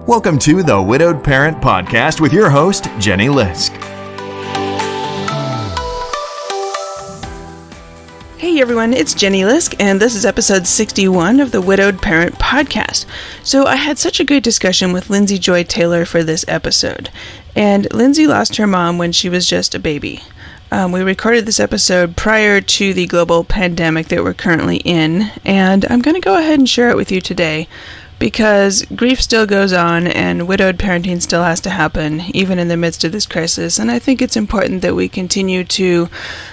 Welcome to the Widowed Parent Podcast with your host, Jenny Lisk. Hey everyone, it's Jenny Lisk, and this is episode 61 of the Widowed Parent Podcast. So I had such a good discussion with Lindsay Joy Taylor for this episode, and Lindsay lost her mom when she was just a baby. We recorded this episode prior to the global pandemic that we're currently in, and I'm going to go ahead and share it with you today because grief still goes on and widowed parenting still has to happen even in the midst of this crisis, and I think it's important that we continue to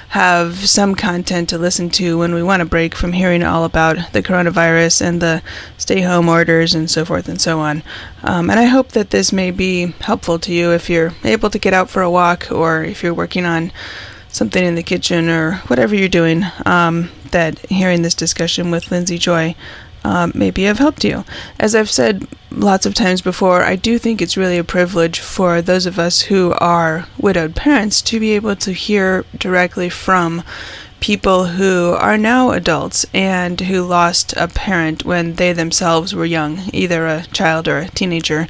have some content to listen to when we want to break from hearing all about the coronavirus and the stay-home orders and so forth and so on. And I hope that this may be helpful to you if you're able to get out for a walk or if you're working on something in the kitchen or whatever you're doing, that hearing this discussion with Lindsay Joy maybe have helped you. As I've said lots of times before, I do think it's really a privilege for those of us who are widowed parents to be able to hear directly from people who are now adults and who lost a parent when they themselves were young, either a child or a teenager,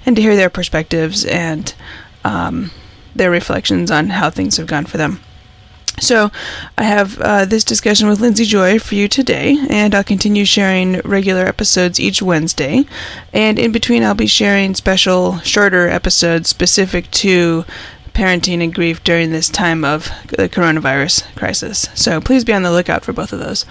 and to hear their perspectives and their reflections on how things have gone for them. So I have this discussion with Lindsay Joy for you today, and I'll continue sharing regular episodes each Wednesday. And in between, I'll be sharing special, shorter episodes specific to parenting and grief during this time of the coronavirus crisis. So please be on the lookout for both of those.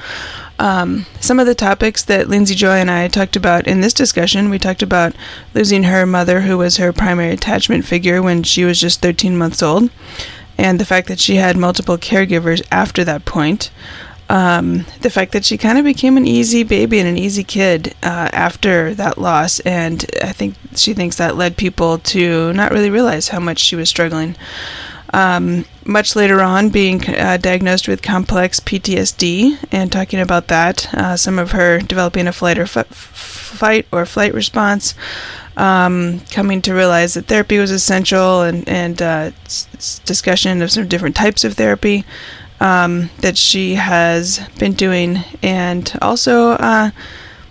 Some of the topics that Lindsay Joy and I talked about in this discussion, we talked about losing her mother, who was her primary attachment figure when she was just 13 months old, and the fact that she had multiple caregivers after that point. The fact that she kind of became an easy baby and an easy kid after that loss, and I think she thinks that led people to not really realize how much she was struggling. Much later on, being diagnosed with complex PTSD and talking about that, some of her developing a fight or flight response, coming to realize that therapy was essential, and discussion of some different types of therapy that she has been doing. And also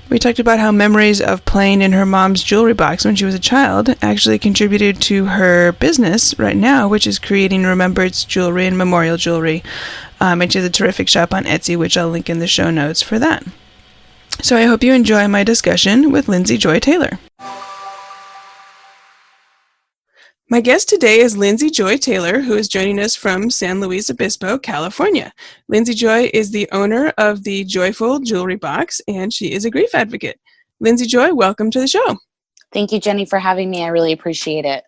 we talked about how memories of playing in her mom's jewelry box when she was a child actually contributed to her business right now, which is creating remembrance jewelry and memorial jewelry. And she has a terrific shop on Etsy, which I'll link in the show notes for that. So I hope you enjoy my discussion with Lindsay Joy Taylor. My guest today is Lindsay Joy Taylor, who is joining us from San Luis Obispo, California. Lindsay Joy is the owner of the Joyful Jewelry Box, and she is a grief advocate. Lindsay Joy, welcome to the show. Thank you, Jenny, for having me. I really appreciate it.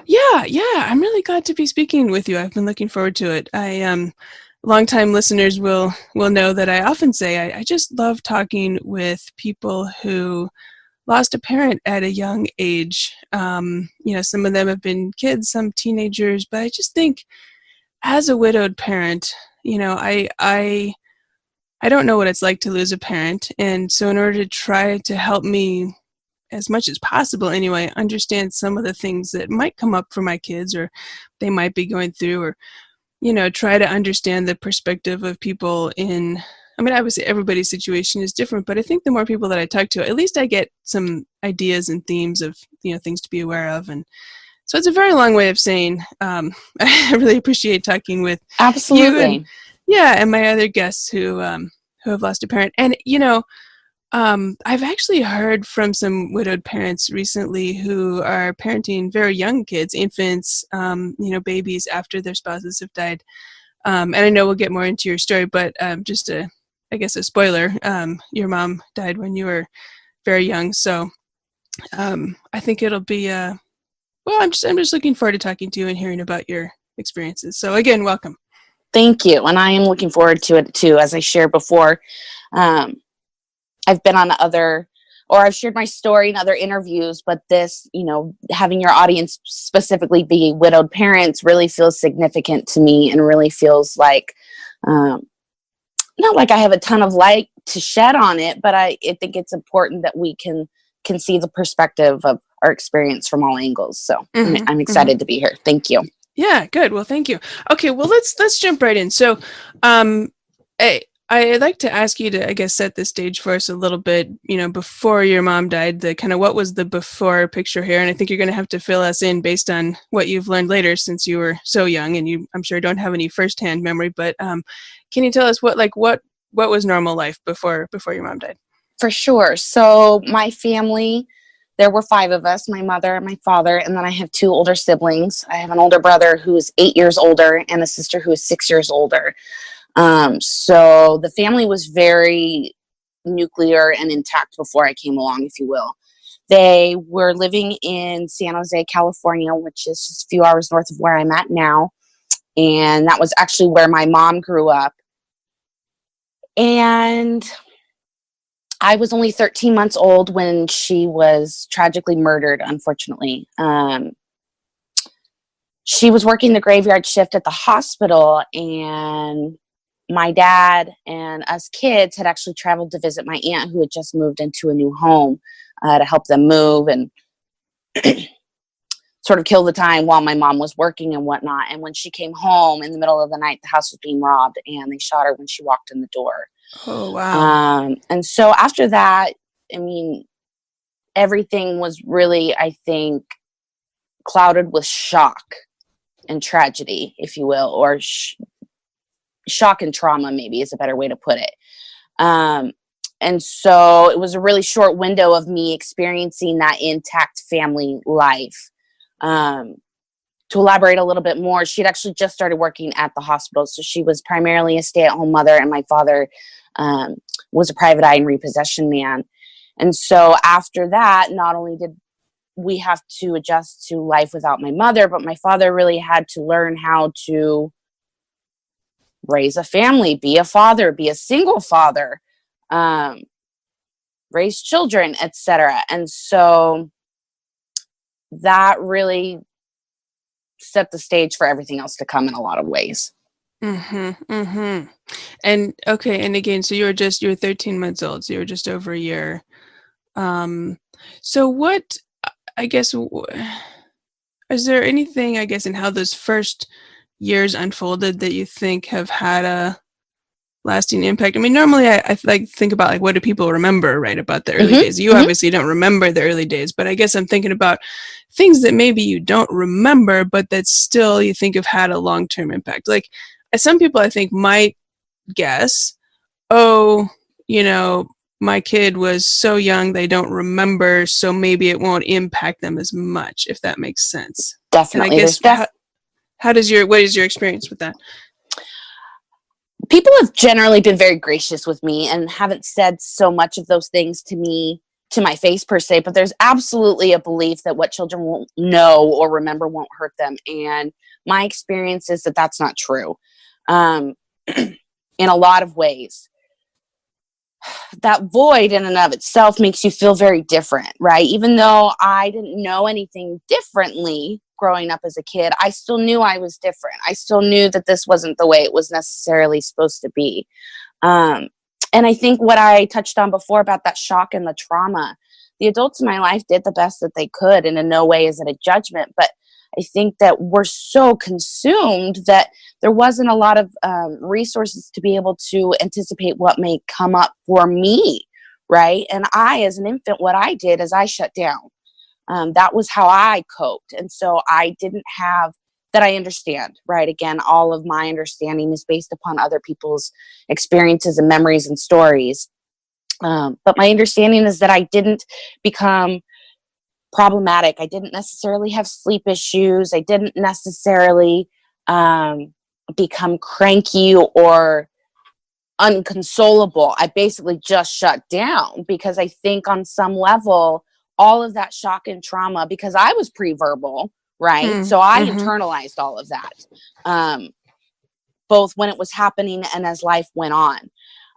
Yeah, I'm really glad to be speaking with you. I've been looking forward to it. Longtime listeners will know that I often say I just love talking with people who lost a parent at a young age. Some of them have been kids, some teenagers, but I just think as a widowed parent, I don't know what it's like to lose a parent. And so in order to try to help me as much as possible anyway, understand some of the things that might come up for my kids or they might be going through, or, try to understand the perspective of people obviously everybody's situation is different, but I think the more people that I talk to, at least I get some ideas and themes of, things to be aware of. And so it's a very long way of saying, I really appreciate talking with Absolutely. you and my other guests who have lost a parent. And, I've actually heard from some widowed parents recently who are parenting very young kids, infants, babies after their spouses have died. And I know we'll get more into your story, but just a spoiler, your mom died when you were very young. So I think it'll be, I'm just looking forward to talking to you and hearing about your experiences. So again, welcome. Thank you. And I am looking forward to it too. As I shared before, I've been on I've shared my story in other interviews, but this, having your audience specifically be widowed parents really feels significant to me and really feels like, not like I have a ton of light to shed on it, but I think it's important that we can see the perspective of our experience from all angles. So I'm excited to be here. Thank you. Yeah, good. Well, thank you. Okay, well, let's jump right in. So I'd like to ask you to, I guess, set the stage for us a little bit, before your mom died, the kind of what was the before picture here? And I think you're going to have to fill us in based on what you've learned later since you were so young and you, I'm sure, don't have any firsthand memory. But can you tell us what was normal life before your mom died? For sure. So my family, there were 5 of us, my mother and my father, and then I have 2 older siblings. I have an older brother who is 8 years older and a sister who is 6 years older. So the family was very nuclear and intact before I came along, if you will. They were living in San Jose, California, which is just a few hours north of where I'm at now. And that was actually where my mom grew up. And I was only 13 months old when she was tragically murdered, unfortunately. She was working the graveyard shift at the hospital, and my dad and us kids had actually traveled to visit my aunt who had just moved into a new home to help them move and sort of kill the time while my mom was working and whatnot. And when she came home in the middle of the night, the house was being robbed and they shot her when she walked in the door. Oh, wow. And so after that, I mean, everything was really, I think, clouded with shock and tragedy, if you will, or shock and trauma, maybe is a better way to put it. And so it was a really short window of me experiencing that intact family life. To elaborate a little bit more, she'd actually just started working at the hospital. So she was primarily a stay-at-home mother, and my father was a private eye and repossession man. And so after that, not only did we have to adjust to life without my mother, but my father really had to learn how to raise a family, be a father, be a single father, raise children, etc. And so that really set the stage for everything else to come in a lot of ways. And okay, and again, so you were 13 months old, so you were just over a year. So what, I guess, is there anything, I guess, in how those first years unfolded that you think have had a lasting impact? I mean, normally I think about what do people remember, right, about the early days? You obviously don't remember the early days, but I guess I'm thinking about things that maybe you don't remember, but that still you think have had a long-term impact. Like some people I think might guess, my kid was so young they don't remember, so maybe it won't impact them as much, if that makes sense. Definitely. And I guess what is your experience with that? People have generally been very gracious with me and haven't said so much of those things to me, to my face per se, but there's absolutely a belief that what children won't know or remember won't hurt them. And my experience is that that's not true. In a lot of ways, that void in and of itself makes you feel very different, right? Even though I didn't know anything differently growing up as a kid, I still knew I was different. I still knew that this wasn't the way it was necessarily supposed to be. And I think what I touched on before about that shock and the trauma, the adults in my life did the best that they could, and in no way is it a judgment, but I think that we're so consumed that there wasn't a lot of resources to be able to anticipate what may come up for me, right? And I, as an infant, what I did is I shut down. That was how I coped. And so I didn't have that. I understand, right? Again, all of my understanding is based upon other people's experiences and memories and stories. But my understanding is that I didn't become problematic. I didn't necessarily have sleep issues. I didn't necessarily become cranky or unconsolable. I basically just shut down because I think on some level, all of that shock and trauma, because I was pre-verbal, right? So I internalized all of that, both when it was happening and as life went on.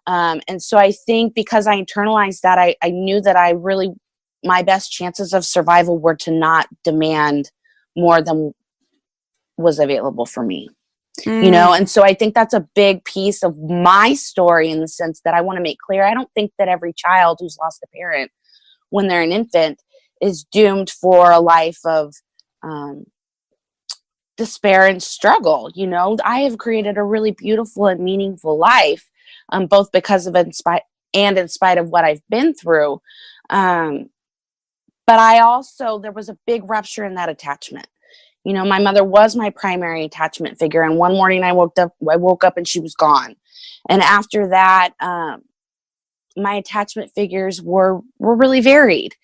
And so I think because I internalized that, I knew that my best chances of survival were to not demand more than was available for me, And so I think that's a big piece of my story, in the sense that I want to make clear, I don't think that every child who's lost a parent when they're an infant is doomed for a life of despair and struggle. I have created a really beautiful and meaningful life both because of in spite of what I've been through. But there was a big rupture in that attachment. You know, my mother was my primary attachment figure. And one morning I woke up and she was gone. And after that, my attachment figures were really varied.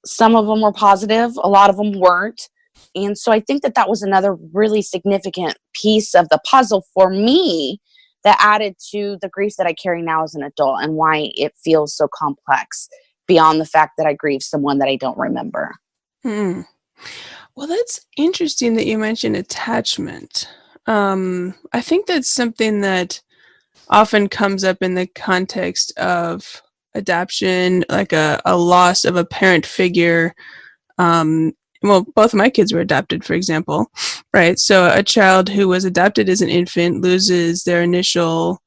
Some of them were positive, a lot of them weren't. And so I think that was another really significant piece of the puzzle for me that added to the grief that I carry now as an adult and why it feels so complex beyond the fact that I grieve someone that I don't remember. Well, that's interesting that you mentioned attachment. I think that's something that often comes up in the context of adoption, like a loss of a parent figure. Well, both of my kids were adopted, for example, right? So a child who was adopted as an infant loses their initial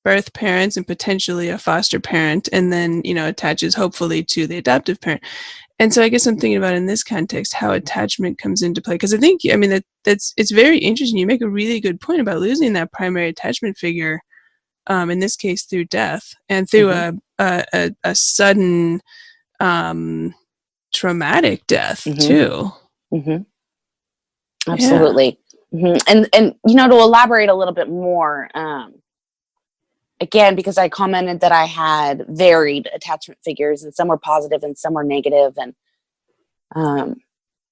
birth parents and potentially a foster parent, and then, you know, attaches hopefully to the adoptive parent. And so I guess I'm thinking about in this context how attachment comes into play, because I think, I mean, it's very interesting. You make a really good point about losing that primary attachment figure, in this case through death and through a sudden traumatic death too. Absolutely. Yeah. And you know, to elaborate a little bit more, again, because I commented that I had varied attachment figures and some were positive and some were negative. And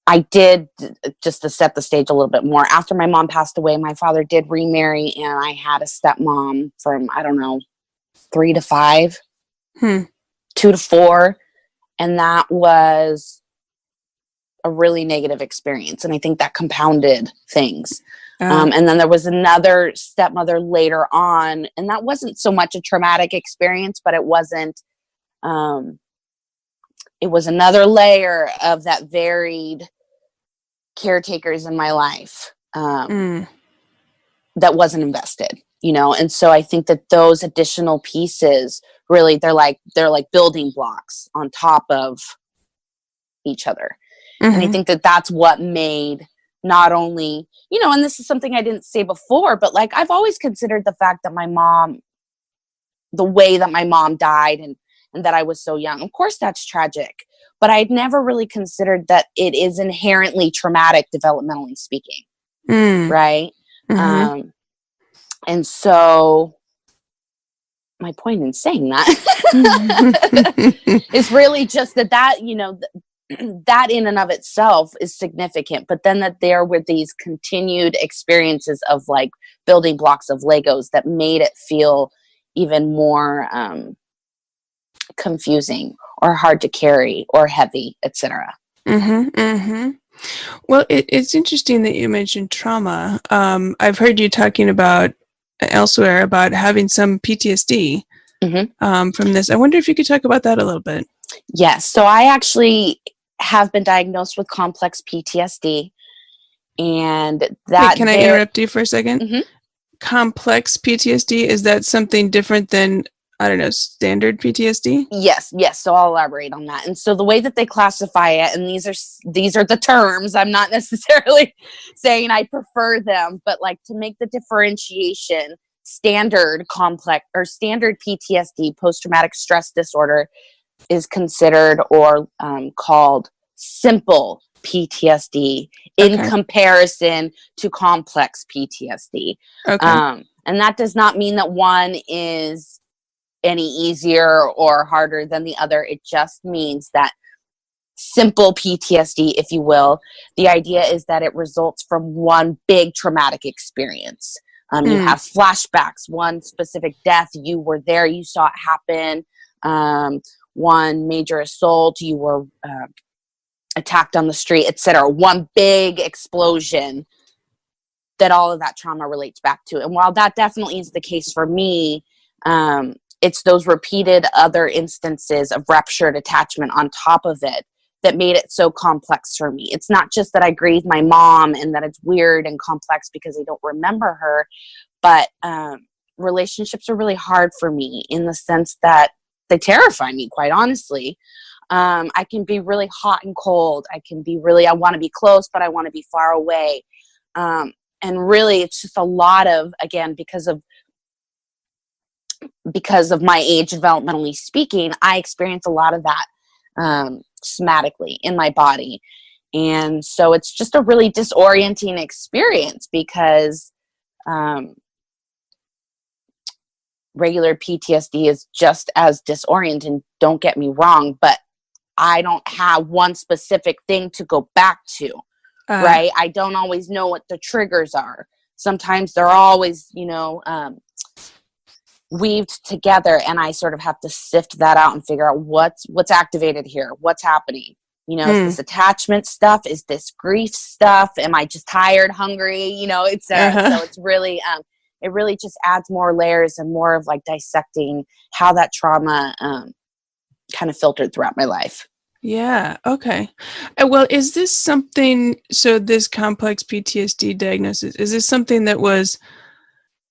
I did, just to set the stage a little bit more, after my mom passed away, my father did remarry and I had a stepmom from, I don't know, 3 to 5, 2 to 4. And that was a really negative experience. And I think that compounded things. And then there was another stepmother later on, and that wasn't so much a traumatic experience, but it was another layer of that varied caretakers in my life that wasn't invested, you know? And so I think that those additional pieces really, they're like building blocks on top of each other. And I think that that's what made not only, you know, and this is something I didn't say before, but like, I've always considered the fact that the way that my mom died and that I was so young, of course that's tragic, but I'd never really considered that it is inherently traumatic, developmentally speaking. Right. And so my point in saying that is really just that, you know, that in and of itself is significant, but then that there were these continued experiences of like building blocks of Legos that made it feel even more confusing or hard to carry or heavy, etc. Well, it's interesting that you mentioned trauma. I've heard you talking about elsewhere about having some PTSD from this. I wonder if you could talk about that a little bit. Yes. So I actually have been diagnosed with complex PTSD, and that. Wait, can I interrupt you for a second? Complex PTSD, is that something different than, I don't know, standard PTSD? Yes. So I'll elaborate on that. And so the way that they classify it, and these are the terms, I'm not necessarily saying I prefer them, but like to make the differentiation, standard complex or standard PTSD, post-traumatic stress disorder, is considered or called simple PTSD in comparison to complex PTSD. And that does not mean that one is any easier or harder than the other. It just means that simple PTSD, if you will, the idea is that it results from one big traumatic experience. You have flashbacks, one specific death, you were there, you saw it happen. One major assault, you were attacked on the street, etc. One big explosion that all of that trauma relates back to. And while that definitely is the case for me, it's those repeated other instances of ruptured attachment on top of it that made it so complex for me. It's not just that I grieve my mom and that it's weird and complex because I don't remember her, but relationships are really hard for me in the sense that they terrify me, quite honestly. I can be really hot and cold. I can be really, I want to be close, but I want to be far away. really it's just a lot of, again, because of my age, developmentally speaking, I experience a lot of that somatically in my body. And so it's just a really disorienting experience because regular PTSD is just as disorienting, don't get me wrong, but I don't have one specific thing to go back to, right? I don't always know what the triggers are. Sometimes they're always, weaved together, and I sort of have to sift that out and figure out what's activated here, what's happening. Is this attachment stuff? Is this grief stuff? Am I just tired, hungry? etc. So it's really, it really just adds more layers and more of like dissecting how that trauma kind of filtered throughout my life. Yeah. Okay. Well, is this something, so this complex PTSD diagnosis, is this something that was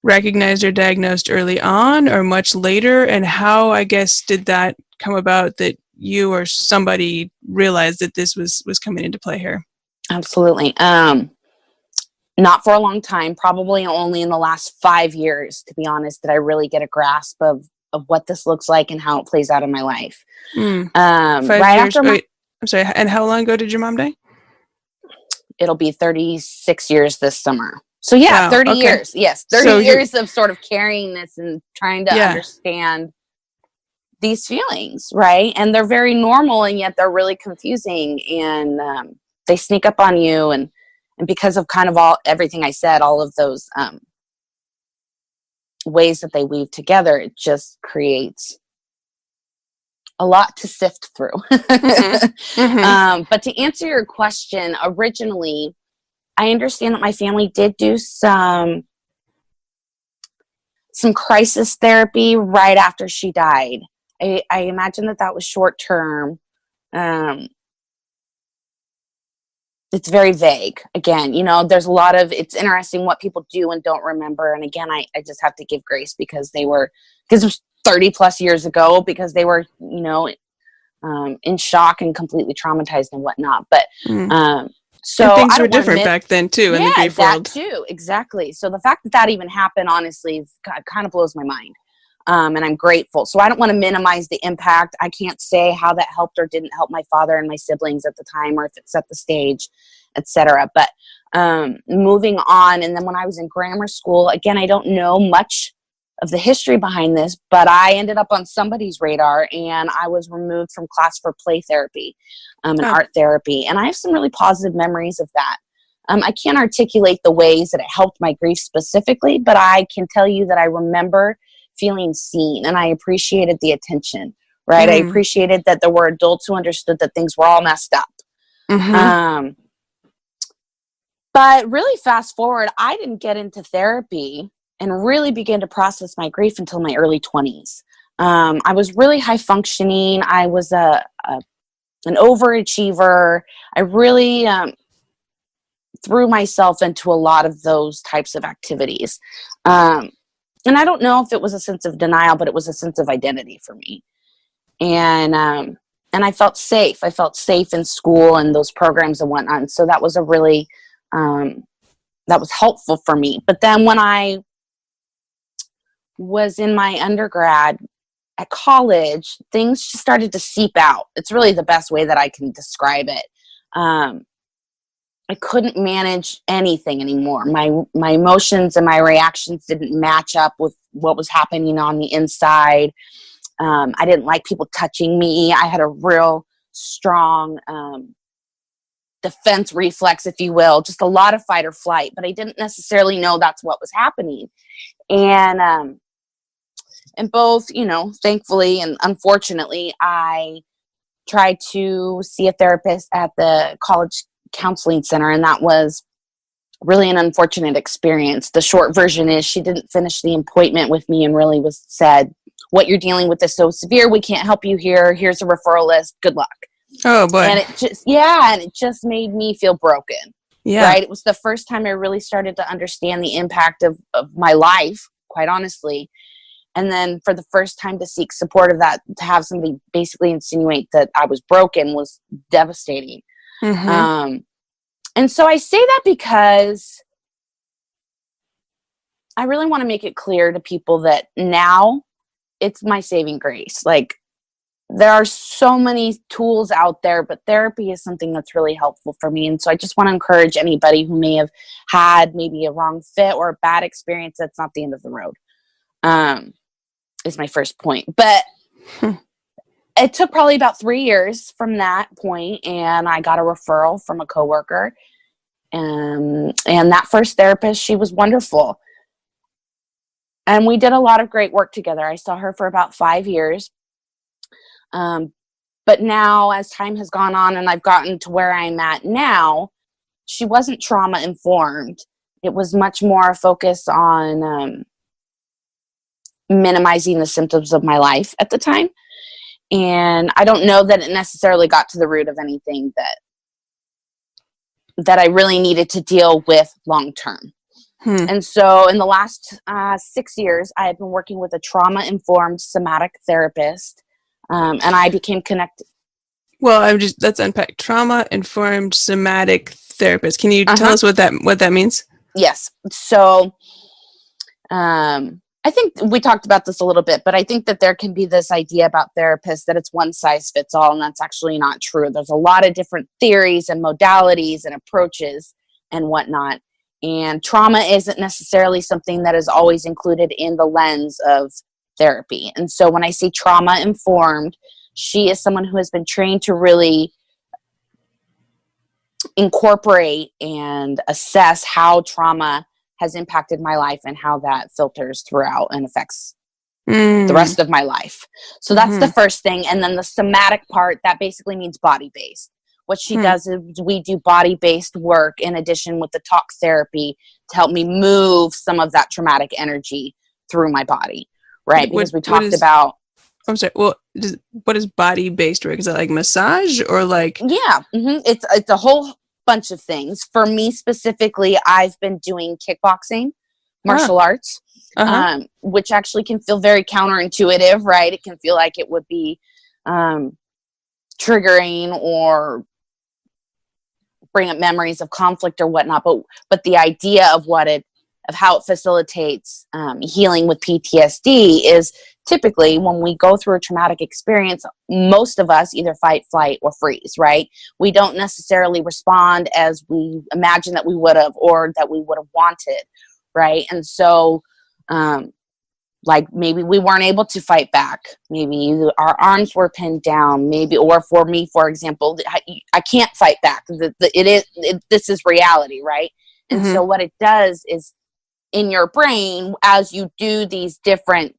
recognized or diagnosed early on or much later? And how, I guess, did that come about that you or somebody realized that this was coming into play here? Absolutely. Not for a long time, probably only in the last 5 years, to be honest, did I really get a grasp of what this looks like and how it plays out in my life. 5 right years. after Wait, I'm sorry. And how long ago did your mom die? It'll be 36 years this summer. So yeah, Wow, 30 okay. years. Yes, 30 years of sort of carrying this and trying to understand these feelings, right? And they're very normal, and yet they're really confusing, and they sneak up on you. And because of kind of everything I said, all of those ways that they weave together, it just creates a lot to sift through. But to answer your question, originally, I understand that my family did do some crisis therapy right after she died. I imagine that was short term. It's very vague. Again, there's a lot of, it's interesting what people do and don't remember. And again, I just have to give grace because it was 30 plus years ago, because they were, in shock and completely traumatized and whatnot. But, so and things were different back then too in the grief world. That too, exactly. So the fact that even happened, honestly, kind of blows my mind. And I'm grateful. So I don't want to minimize the impact. I can't say how that helped or didn't help my father and my siblings at the time, or if it set the stage, etc. But moving on, and then when I was in grammar school, again, I don't know much of the history behind this, but I ended up on somebody's radar, and I was removed from class for play therapy and art therapy. And I have some really positive memories of that. I can't articulate the ways that it helped my grief specifically, but I can tell you that I remember feeling seen, and I appreciated the attention, right? I appreciated that there were adults who understood that things were all messed up. But really fast forward, I didn't get into therapy and really begin to process my grief until my early 20s. I was really high functioning. I was an overachiever. I really threw myself into a lot of those types of activities. And I don't know if it was a sense of denial, but it was a sense of identity for me. And I felt safe. I felt safe in school and those programs and whatnot. And so that was a really, that was helpful for me. But then when I was in my undergrad at college, things just started to seep out. It's really the best way that I can describe it. I couldn't manage anything anymore. My emotions and my reactions didn't match up with what was happening on the inside. I didn't like people touching me. I had a real strong defense reflex, if you will, just a lot of fight or flight, but I didn't necessarily know that's what was happening. And both, thankfully and unfortunately, I tried to see a therapist at the college counseling center, and that was really an unfortunate experience. The short version is she didn't finish the appointment with me and really said, what you're dealing with is so severe, we can't help you here. Here's a referral list. Good luck. Oh boy. And it just made me feel broken. Yeah. Right. It was the first time I really started to understand the impact of my life, quite honestly. And then for the first time to seek support of that, to have somebody basically insinuate that I was broken was devastating. And so I say that because I really want to make it clear to people that now it's my saving grace. Like, there are so many tools out there, but therapy is something that's really helpful for me. And so I just want to encourage anybody who may have had maybe a wrong fit or a bad experience, that's not the end of the road, is my first point. But it took probably about 3 years from that point, and I got a referral from a coworker. And that first therapist, she was wonderful. And we did a lot of great work together. I saw her for about 5 years. But now, as time has gone on and I've gotten to where I'm at now, she wasn't trauma informed. It was much more a focus on minimizing the symptoms of my life at the time. And I don't know that it necessarily got to the root of anything that I really needed to deal with long term. And so in the last 6 years, I have been working with a trauma-informed somatic therapist, and I became connected. Well, let's unpack trauma-informed somatic therapist. Can you tell us what that means? Yes. So I think we talked about this a little bit, but I think that there can be this idea about therapists that it's one size fits all, and that's actually not true. There's a lot of different theories and modalities and approaches and whatnot. And trauma isn't necessarily something that is always included in the lens of therapy. And so when I say trauma informed, she is someone who has been trained to really incorporate and assess how trauma has impacted my life and how that filters throughout and affects the rest of my life. So that's the first thing. And then the somatic part, that basically means body-based. What she does is we do body-based work in addition with the talk therapy to help me move some of that traumatic energy through my body, right? Because we talked about... I'm sorry. Well, what is body-based work? Is that like massage or like... Yeah. It's a whole bunch of things. For me specifically, I've been doing kickboxing, martial arts, which actually can feel very counterintuitive, right? It can feel like it would be triggering or bring up memories of conflict or whatnot, but the idea of how it facilitates healing with PTSD is typically when we go through a traumatic experience, most of us either fight, flight, or freeze, right? We don't necessarily respond as we imagine that we would have or that we would have wanted, right? And so like maybe we weren't able to fight back. Maybe our arms were pinned down. Maybe, or for me, for example, I can't fight back. This is reality, right? And so what it does is in your brain, as you do these different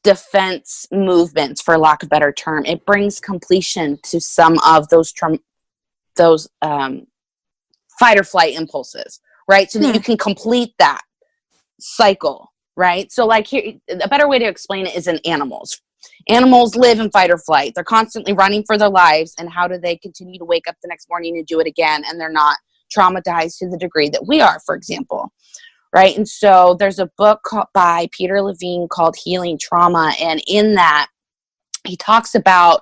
defense movements, for lack of a better term, it brings completion to some of those fight or flight impulses, right? So that you can complete that cycle. Right. So like here, a better way to explain it is in animals. Animals live in fight or flight. They're constantly running for their lives. And how do they continue to wake up the next morning and do it again? And they're not traumatized to the degree that we are, for example. Right. And so there's a book by Peter Levine called Healing Trauma. And in that, he talks about,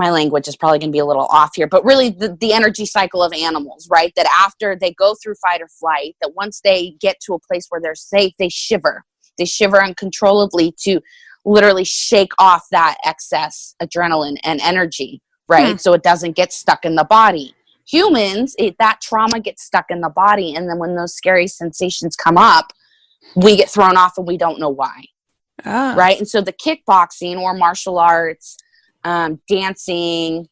my language is probably going to be a little off here, but really the energy cycle of animals, right? That after they go through fight or flight, that once they get to a place where they're safe, they shiver. They shiver uncontrollably to literally shake off that excess adrenaline and energy, right? So it doesn't get stuck in the body. Humans, that trauma gets stuck in the body. And then when those scary sensations come up, we get thrown off and we don't know why, right? And so the kickboxing or martial arts, dancing,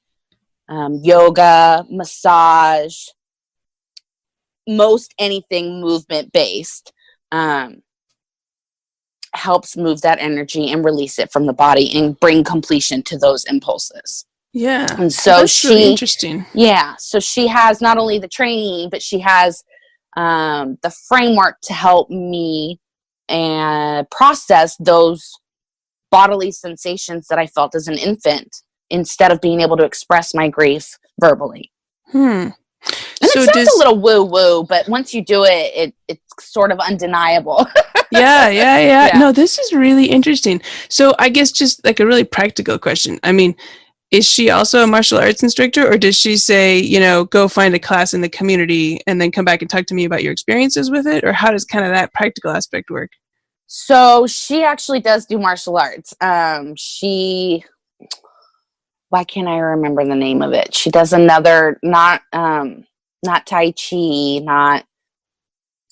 yoga, massage, most anything movement based, helps move that energy and release it from the body and bring completion to those impulses. Yeah. And so that's really interesting. Yeah. So she has not only the training, but she has the framework to help me and process those bodily sensations that I felt as an infant instead of being able to express my grief verbally. And so it sounds a little woo-woo, but once you do it, it's sort of undeniable. Yeah. No, this is really interesting. So I guess just like a really practical question. I mean, is she also a martial arts instructor, or does she say, go find a class in the community and then come back and talk to me about your experiences with it? Or how does kind of that practical aspect work? So she actually does do martial arts. Why can't I remember the name of it? She does another, not Tai Chi, not.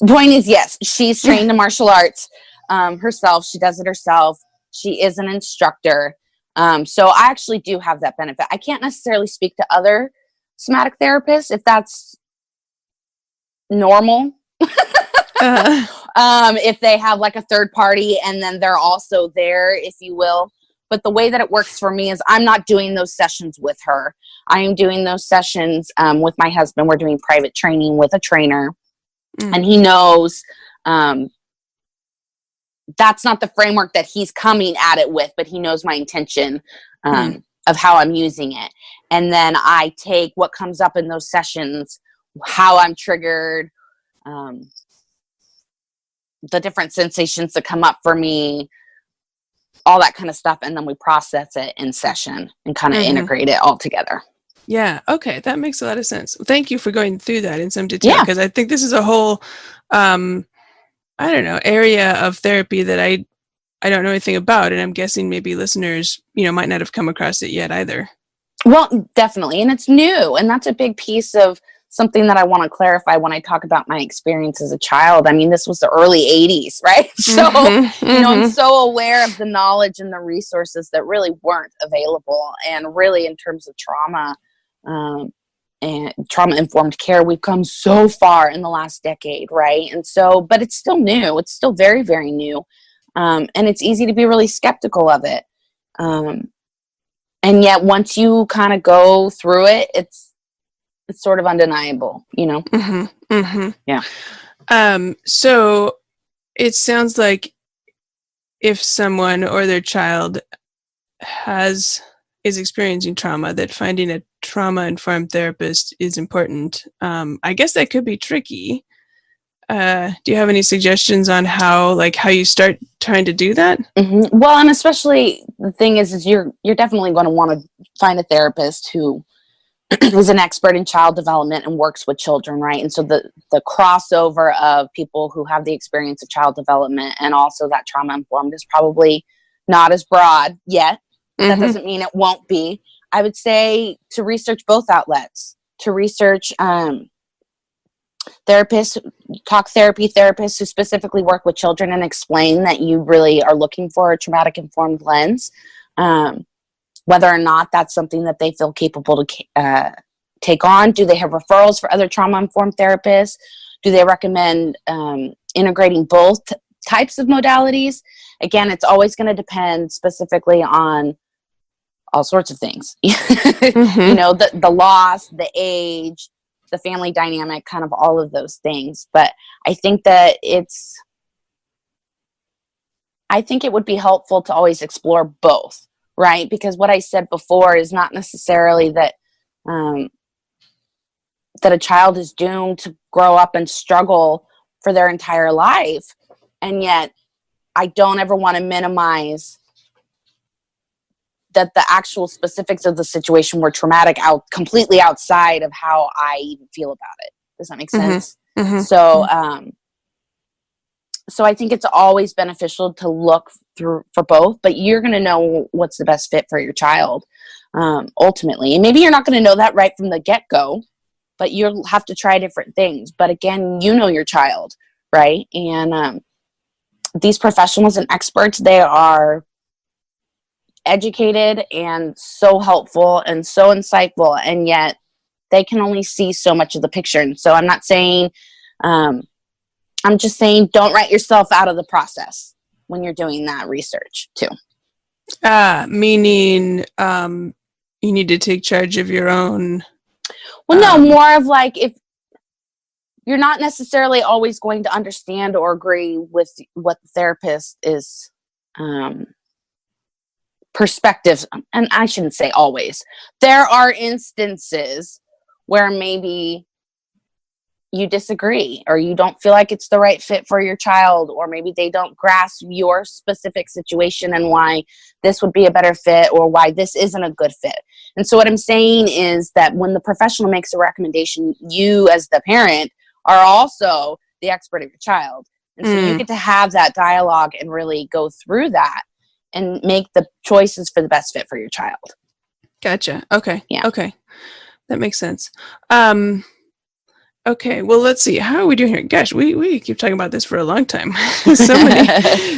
Point is, yes, she's trained in martial arts herself. She does it herself. She is an instructor. So I actually do have that benefit. I can't necessarily speak to other somatic therapists if that's normal. If they have like a third party and then they're also there, if you will. But the way that it works for me is I'm not doing those sessions with her. I am doing those sessions with my husband. We're doing private training with a trainer. And he knows that's not the framework that he's coming at it with, but he knows my intention of how I'm using it. And then I take what comes up in those sessions, how I'm triggered, the different sensations that come up for me, all that kind of stuff. And then we process it in session and kind of integrate it all together. Yeah. Okay. That makes a lot of sense. Thank you for going through that in some detail, because I think this is a whole, area of therapy that I don't know anything about. And I'm guessing maybe listeners, might not have come across it yet either. Well, definitely. And it's new. And that's a big piece of something that I want to clarify when I talk about my experience as a child. I mean, this was the early 80s, right? So, I'm so aware of the knowledge and the resources that really weren't available. And really in terms of trauma and trauma-informed care, we've come so far in the last decade, right? And so, but it's still new. It's still very, very new. And it's easy to be really skeptical of it. And yet once you kind of go through it, it's sort of undeniable, Yeah. So it sounds like if someone or their child is experiencing trauma, that finding a trauma-informed therapist is important. I guess that could be tricky. Do you have any suggestions on how you start trying to do that? Mm-hmm. Well, and especially the thing is you're definitely going to want to find a therapist who is an expert in child development and works with children, right? And so the crossover of people who have the experience of child development and also that trauma-informed is probably not as broad yet. That doesn't mean it won't be. I would say to research both outlets, to research therapists, talk therapy therapists who specifically work with children and explain that you really are looking for a traumatic informed lens, whether or not that's something that they feel capable to take on. Do they have referrals for other trauma-informed therapists? Do they recommend integrating both types of modalities? Again, it's always going to depend specifically on all sorts of things. The loss, the age, the family dynamic, kind of all of those things. But I think that it would be helpful to always explore both, right? Because what I said before is not necessarily that that a child is doomed to grow up and struggle for their entire life. And yet I don't ever want to minimize that the actual specifics of the situation were traumatic, completely outside of how I even feel about it. Does that make sense? So, so I think it's always beneficial to look through for both, but you're going to know what's the best fit for your child, ultimately. And maybe you're not going to know that right from the get-go, but you'll have to try different things. But again, your child, right? And these professionals and experts, they are educated and so helpful and so insightful, and yet they can only see so much of the picture. And so I'm not saying, I'm just saying don't write yourself out of the process when you're doing that research too. Meaning you need to take charge of your own. Well, no, more of like, if you're not necessarily always going to understand or agree with what the therapist is perspectives, and I shouldn't say always. There are instances where maybe you disagree or you don't feel like it's the right fit for your child, or maybe they don't grasp your specific situation and why this would be a better fit or why this isn't a good fit. And so what I'm saying is that when the professional makes a recommendation, you as the parent are also the expert of your child. And so you get to have that dialogue and really go through that and make the choices for the best fit for your child. Gotcha. Okay. Yeah. Okay. That makes sense. Okay. Well, let's see. How are we doing here? Gosh, we keep talking about this for a long time.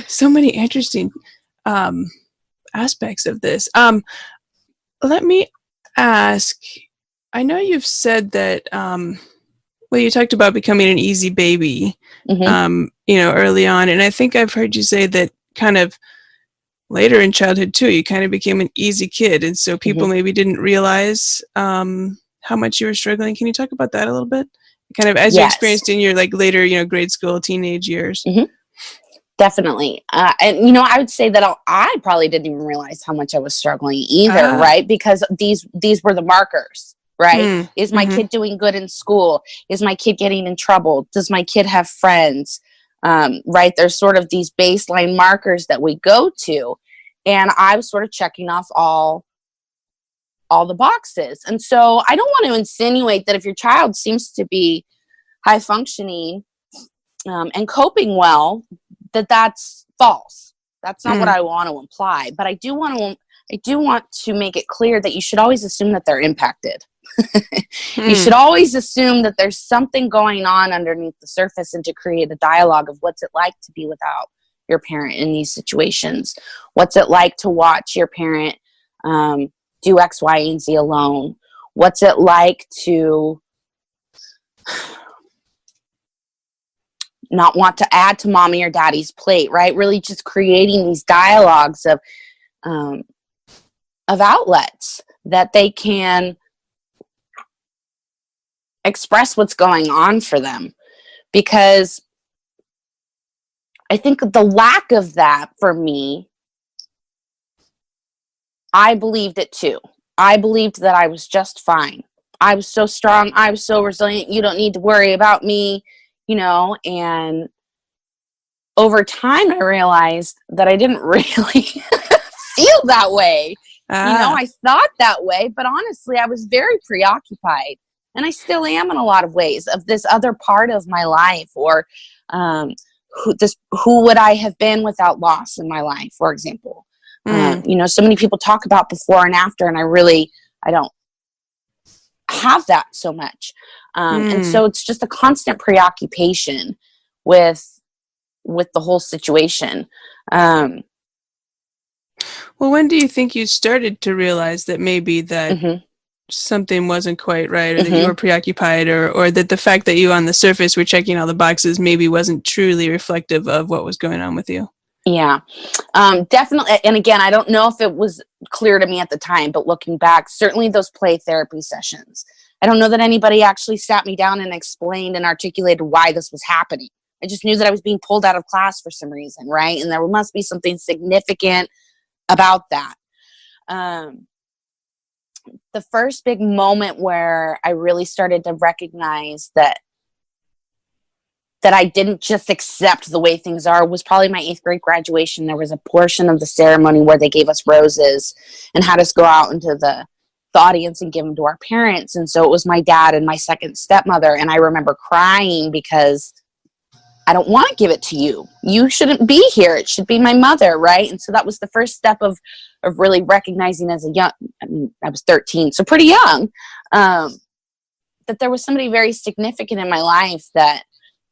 so many interesting aspects of this. Let me ask, I know you've said that, well, you talked about becoming an easy baby, early on. And I think I've heard you say that kind of later in childhood too, you kind of became an easy kid. And so people maybe didn't realize how much you were struggling. Can you talk about that a little bit? Kind of as you experienced in your later, grade school, teenage years. Definitely. And, I would say that I probably didn't even realize how much I was struggling either, right? Because these were the markers, right? Is my kid doing good in school? Is my kid getting in trouble? Does my kid have friends? Right? There's sort of these baseline markers that we go to. And I was sort of checking off all the boxes. And so I don't want to insinuate that if your child seems to be high functioning and coping well, that's false. That's not what I want to imply. But I do want to make it clear that you should always assume that they're impacted. You should always assume that there's something going on underneath the surface, and to create a dialogue of what's it like to be without your parent in these situations. What's it like to watch your parent do X, Y, and Z alone? What's it like to not want to add to mommy or daddy's plate, right? Really just creating these dialogues of outlets that they can express what's going on for them. Because I think the lack of that for me, I believed it too. I believed that I was just fine. I was so strong. I was so resilient. You don't need to worry about me, and over time I realized that I didn't really feel that way. I thought that way, but honestly, I was very preoccupied. And I still am in a lot of ways of this other part of my life, or who would I have been without loss in my life, for example. So many people talk about before and after, and I don't have that so much. And so it's just a constant preoccupation with the whole situation. Well, when do you think you started to realize that maybe that something wasn't quite right, or that you were preoccupied, or that the fact that you on the surface were checking all the boxes maybe wasn't truly reflective of what was going on with you? Yeah, definitely. And again, I don't know if it was clear to me at the time, but looking back, certainly those play therapy sessions. I don't know that anybody actually sat me down and explained and articulated why this was happening. I just knew that I was being pulled out of class for some reason, right? And there must be something significant about that. The first big moment where I really started to recognize that I didn't just accept the way things are was probably my 8th grade graduation. There was a portion of the ceremony where they gave us roses and had us go out into the audience and give them to our parents. And so it was my dad and my second stepmother. And I remember crying because I don't want to give it to you. You shouldn't be here. It should be my mother, right? And so that was the first step of really recognizing as I was 13, so pretty young, that there was somebody very significant in my life that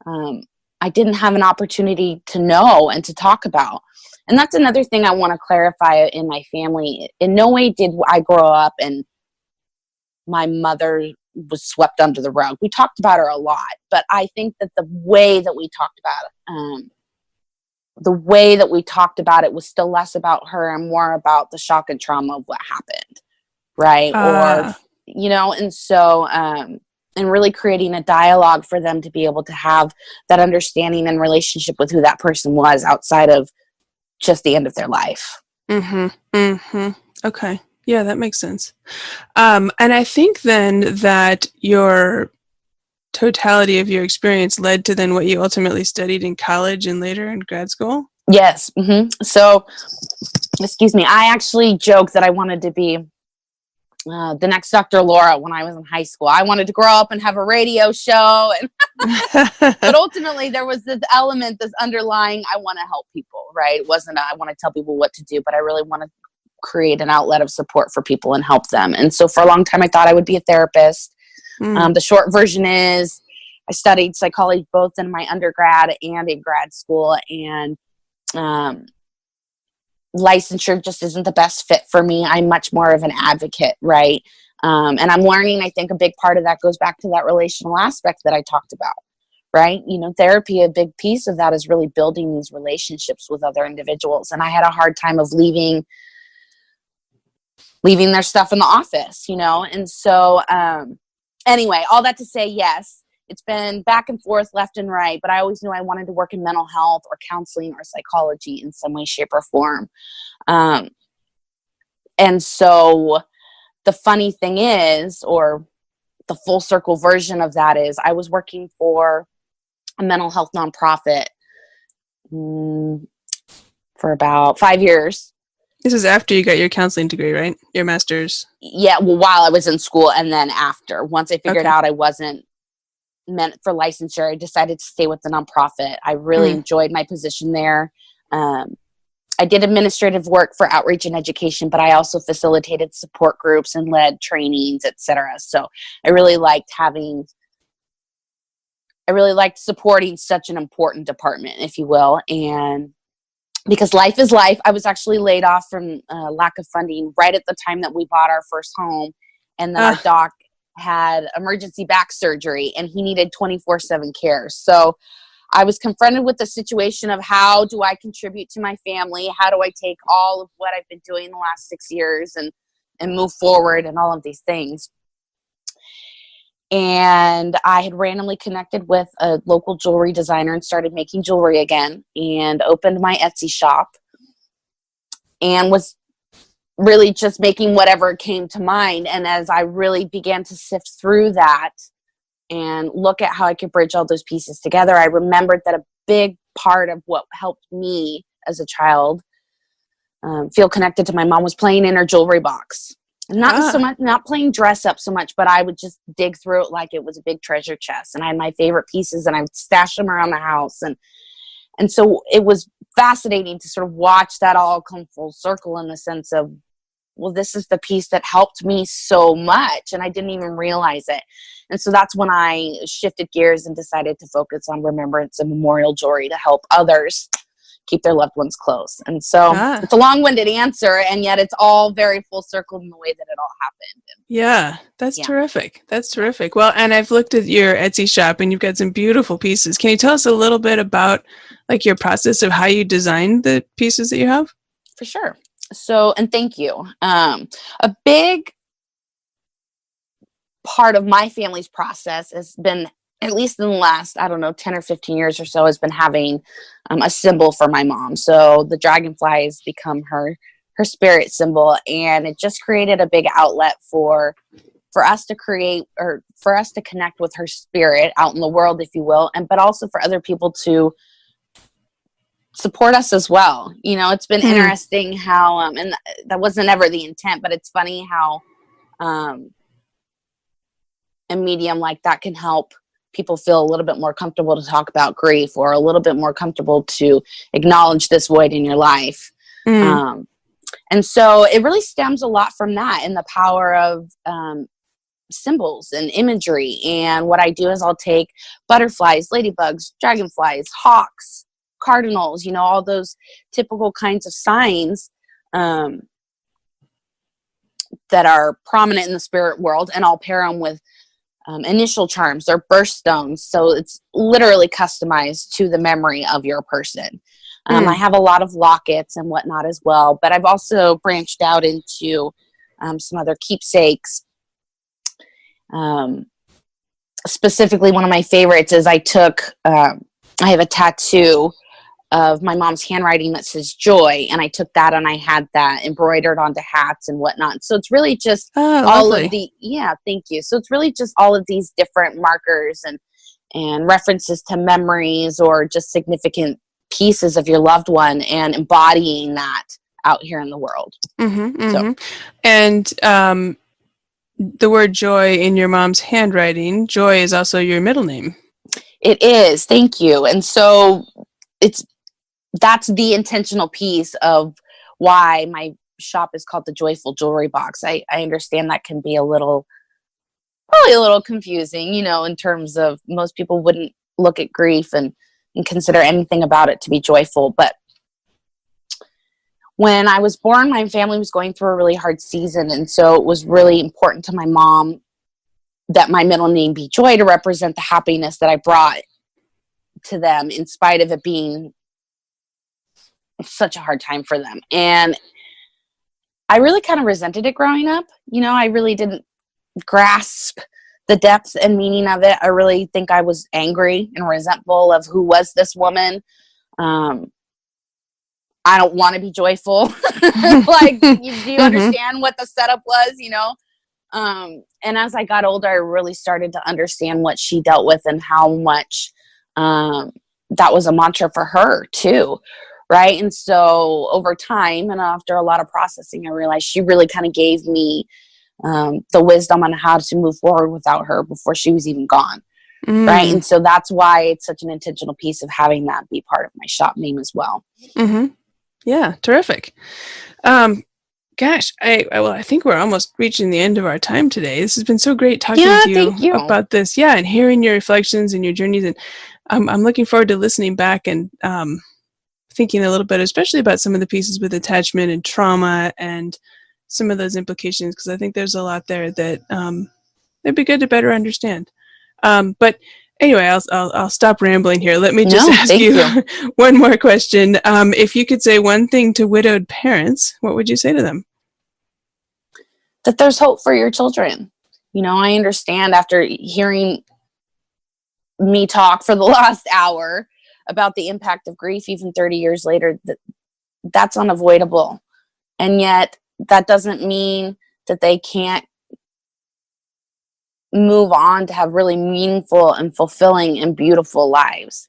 I didn't have an opportunity to know and to talk about. And that's another thing I want to clarify in my family. In no way did I grow up and my mother was swept under the rug. We talked about her a lot, but I think that the way that we talked about it was still less about her and more about the shock and trauma of what happened, right? And so and really creating a dialogue for them to be able to have that understanding and relationship with who that person was outside of just the end of their life. Okay. Yeah, that makes sense. And I think then that your totality of your experience led to then what you ultimately studied in college and later in grad school? Yes. So, excuse me, I actually joked that I wanted to be the next Dr. Laura when I was in high school. I wanted to grow up and have a radio show. And but ultimately there was this element, this underlying, I want to help people, right? It wasn't, I want to tell people what to do, but I really want to create an outlet of support for people and help them. And so for a long time, I thought I would be a therapist. The short version is I studied psychology both in my undergrad and in grad school, and licensure just isn't the best fit for me. I'm much more of an advocate, right? And I'm learning, I think a big part of that goes back to that relational aspect that I talked about, right? You know, therapy, a big piece of that is really building these relationships with other individuals. And I had a hard time of leaving their stuff in the office, you know? And so, anyway, all that to say, yes, it's been back and forth, left and right, but I always knew I wanted to work in mental health or counseling or psychology in some way, shape, or form. And so the funny thing is, or the full circle version of that is, I was working for a mental health nonprofit for about 5 years. This is after you got your counseling degree, right? Your master's. Yeah, well, while I was in school, and then after. Once I figured out I wasn't meant for licensure, I decided to stay with the nonprofit. I really enjoyed my position there. I did administrative work for outreach and education, but I also facilitated support groups and led trainings, etc. So I really liked supporting such an important department, if you will. And because life is life, I was actually laid off from lack of funding right at the time that we bought our first home. And then our doc had emergency back surgery and he needed 24/7 care. So I was confronted with the situation of, how do I contribute to my family? How do I take all of what I've been doing the last 6 years and move forward and all of these things? And I had randomly connected with a local jewelry designer and started making jewelry again, and opened my Etsy shop, and was really just making whatever came to mind. And as I really began to sift through that and look at how I could bridge all those pieces together, I remembered that a big part of what helped me as a child feel connected to my mom was playing in her jewelry box. Not so much, not playing dress up so much, but I would just dig through it like it was a big treasure chest. And I had my favorite pieces and I would stash them around the house. And so it was fascinating to sort of watch that all come full circle in the sense of, well, this is the piece that helped me so much, and I didn't even realize it. And so that's when I shifted gears and decided to focus on remembrance and memorial jewelry to help others keep their loved ones close. And so it's a long-winded answer, and yet it's all very full circle in the way that it all happened. Yeah, that's terrific. That's terrific. Well, and I've looked at your Etsy shop and you've got some beautiful pieces. Can you tell us a little bit about like your process of how you design the pieces that you have? For sure. So, and thank you. A big part of my family's process has been, at least in the last, 10 or 15 years or so, has been having a symbol for my mom. So the dragonfly has become her spirit symbol, and it just created a big outlet for us to create, or for us to connect with her spirit out in the world, if you will, but also for other people to support us as well. You know, it's been interesting how, and that wasn't ever the intent, but it's funny how a medium like that can help people feel a little bit more comfortable to talk about grief, or a little bit more comfortable to acknowledge this void in your life. And so it really stems a lot from that, and the power of symbols and imagery. And what I do is I'll take butterflies, ladybugs, dragonflies, hawks, cardinals, you know, all those typical kinds of signs that are prominent in the spirit world, and I'll pair them with initial charms or birthstones. So it's literally customized to the memory of your person. I have a lot of lockets and whatnot as well, but I've also branched out into some other keepsakes. Specifically, one of my favorites is I have a tattoo of my mom's handwriting that says joy, and I took that and I had that embroidered onto hats and whatnot. So it's really just all of the, thank you. So it's really just all of these different markers and references to memories or just significant pieces of your loved one, and embodying that out here in the world. And the word joy in your mom's handwriting. Joy is also your middle name. It is. Thank you. And so that's the intentional piece of why my shop is called the Joyful Jewelry Box. I understand that can be probably a little confusing, in terms of most people wouldn't look at grief and consider anything about it to be joyful. But when I was born, my family was going through a really hard season. And so it was really important to my mom that my middle name be Joy, to represent the happiness that I brought to them in spite of it being such a hard time for them. And I really kind of resented it growing up. I really didn't grasp the depth and meaning of it. I really think I was angry and resentful of who was this woman. I don't want to be joyful. Like, do you understand what the setup was, And as I got older, I really started to understand what she dealt with and how much that was a mantra for her too. Right. And so over time and after a lot of processing, I realized she really kind of gave me the wisdom on how to move forward without her before she was even gone. Right. And so that's why it's such an intentional piece of having that be part of my shop name as well. Yeah. Terrific. Gosh, I think we're almost reaching the end of our time today. This has been so great talking to you about this. Yeah. And hearing your reflections and your journeys. And I'm looking forward to listening back and thinking a little bit, especially about some of the pieces with attachment and trauma and some of those implications, because I think there's a lot there that it'd be good to better understand. But anyway, I'll stop rambling here. Let me just ask you one more question. If you could say one thing to widowed parents, what would you say to them? That there's hope for your children. I understand after hearing me talk for the last hour about the impact of grief, even 30 years later, that's unavoidable. And yet that doesn't mean that they can't move on to have really meaningful and fulfilling and beautiful lives.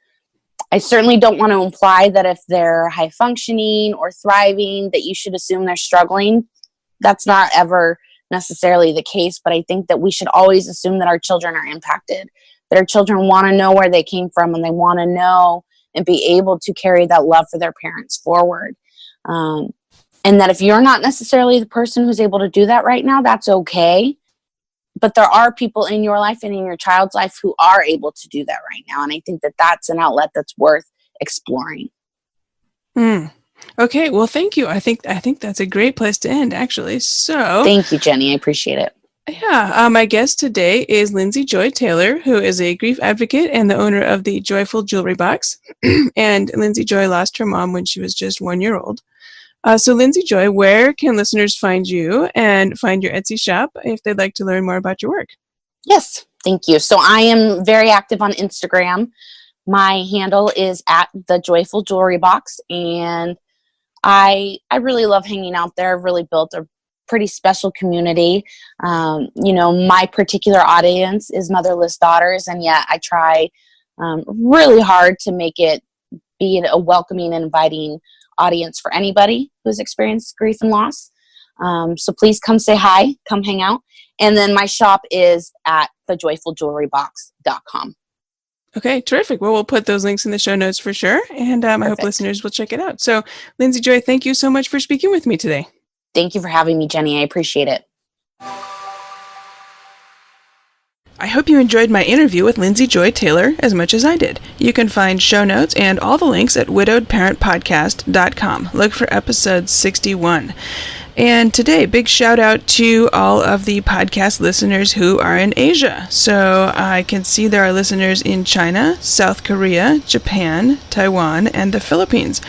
I certainly don't want to imply that if they're high functioning or thriving, that you should assume they're struggling. That's not ever necessarily the case, but I think that we should always assume that our children are impacted, that our children want to know where they came from and they want to know and be able to carry that love for their parents forward. And that if you're not necessarily the person who's able to do that right now, that's okay. But there are people in your life and in your child's life who are able to do that right now. And I think that that's an outlet that's worth exploring. Okay. Well, thank you. I think that's a great place to end, actually. So thank you, Jenny. I appreciate it. Yeah. My guest today is Lindsay Joy Taylor, who is a grief advocate and the owner of the Joyful Jewelry Box. And Lindsay Joy lost her mom when she was just 1 year old. So Lindsay Joy, where can listeners find you and find your Etsy shop if they'd like to learn more about your work? Yes, thank you. So I am very active on Instagram. My handle is at the Joyful Jewelry Box, and I really love hanging out there. I've really built a pretty special community. My particular audience is motherless daughters, and yet I try really hard to make it be a welcoming and inviting audience for anybody who's experienced grief and loss. So please come say hi, come hang out. And then my shop is at thejoyfuljewelrybox.com. Okay, terrific. Well, we'll put those links in the show notes for sure. And I hope listeners will check it out. So Lindsay Joy, thank you so much for speaking with me today. Thank you for having me, Jenny. I appreciate it. I hope you enjoyed my interview with Lindsay Joy Taylor as much as I did. You can find show notes and all the links at widowedparentpodcast.com. Look for episode 61. And today, big shout out to all of the podcast listeners who are in Asia. So I can see there are listeners in China, South Korea, Japan, Taiwan, and the Philippines.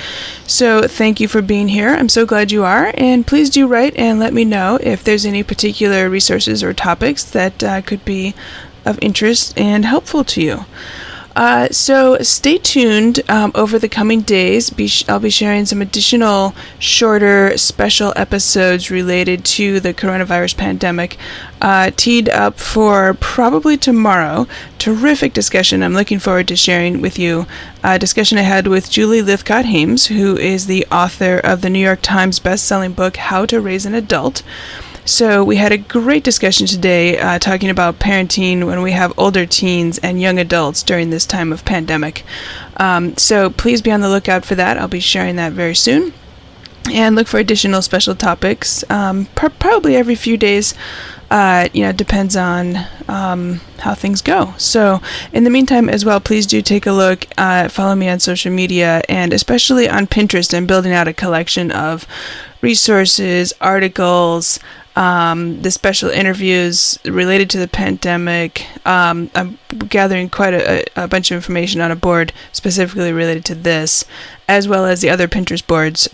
So thank you for being here. I'm so glad you are. And please do write and let me know if there's any particular resources or topics that could be of interest and helpful to you. So stay tuned over the coming days. I'll be sharing some additional shorter special episodes related to the coronavirus pandemic, teed up for probably tomorrow. Terrific discussion. I'm looking forward to sharing with you a discussion I had with Julie Lithcott-Hames, who is the author of the New York Times best-selling book, How to Raise an Adult. So we had a great discussion today talking about parenting when we have older teens and young adults during this time of pandemic. So please be on the lookout for that. I'll be sharing that very soon. And look for additional special topics, probably every few days. Depends on how things go. So in the meantime as well, please do take a look, follow me on social media, and especially on Pinterest. I'm building out a collection of resources, articles, the special interviews related to the pandemic. I'm gathering quite a bunch of information on a board specifically related to this, as well as the other Pinterest boards,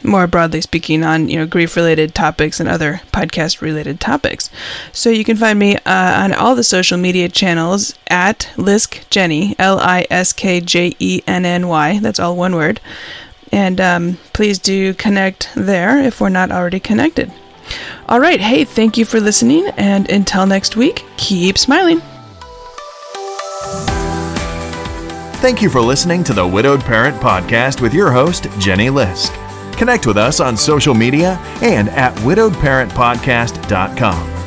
more broadly speaking, on grief-related topics and other podcast-related topics. So you can find me on all the social media channels at LiskJenny, LiskJenny. That's all one word. And please do connect there if we're not already connected. All right. Hey, thank you for listening. And until next week, keep smiling. Thank you for listening to the Widowed Parent Podcast with your host, Jenny Lisk. Connect with us on social media and at widowedparentpodcast.com.